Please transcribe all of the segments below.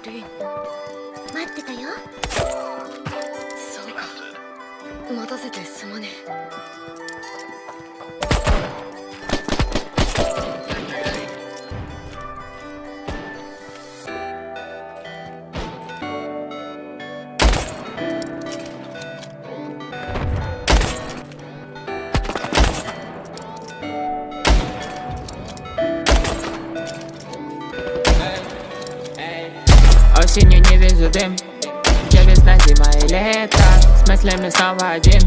ルーン、待ってたよ。そうか、待たせてすまねえ。Осенью не вижу дым, где весна, зима и лето. С мыслями снова один,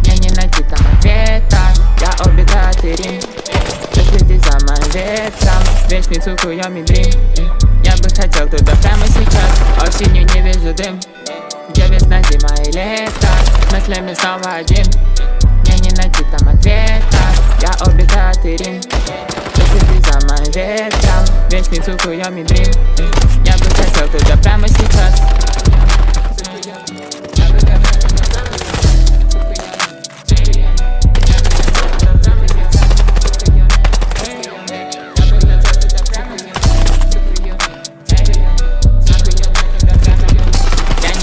мне не найти там ответа. Я обитаю Рим, ты следи за моим ветром. Вечный Цукуйоми дрим, я бы хотел туда прямо сейчас. Осенью не вижу дым, где весна, зима и лето. С мыслями снова один, мне не найти там ответа. Я обитаю Рим, ты следи за моим ветром. Вечный Цукуйоми дрим, я бы хотел туда прямо сейчас.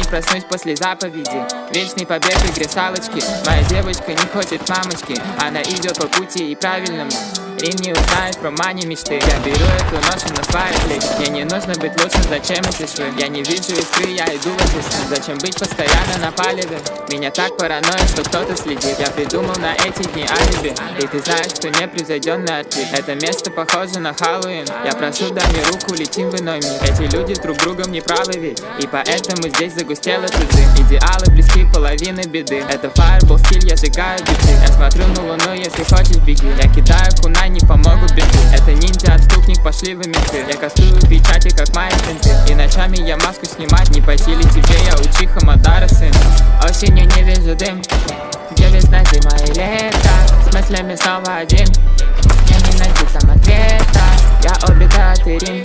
Проснусь после заповеди, вечный побег в игре салочки. Моя девочка не хочет мамочки, она идет по пути и правильному. Рим не узнает про мани мечты. Я беру эту ношу на свои плечи. Мне не нужно быть лучшим, зачем эти швы? Я не вижу искры, я иду в эти сны. Зачем быть постоянно на палеве? Меня так паранойя, что кто-то следит. Я придумал на эти дни алиби, и ты знаешь, что непревзойденный артист. Это место похоже на Хэллоуин. Я прошу, дай мне руку, летим в иной мир. Эти люди друг другом не правы ведь, и поэтому здесь загустел этот дым. Идеалы близки половины беды. Это фаербол стиль, я сжигаю биты. Я смотрю на луну, если хочешь беги. Я кидаю кунай, не помогут беды. Это ниндзя-отступник, пошли вы менты. Я кастую печати, как мои финты. И ночами я маску снимать не по силе тебе. Я учиха Мадара, сын. Осенью не вижу дым, где весна, зима и лето. С мыслями снова один, мне не найти там ответа. Я обитаю Рим,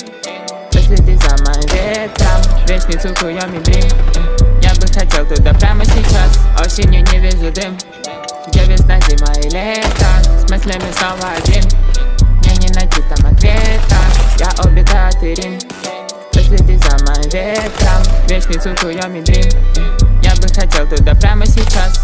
ты следи за моим ветром. Вечный Цукуйоми дрим, я бы хотел туда прямо сейчас. Осенью не вижу дым, где весна, зима и лето. С мыслями снова один, мне не найти там ответа. Я обитаю Рим, ты следи за моим ветром. Вечный Цукуйоми дрим, я бы хотел туда прямо сейчас.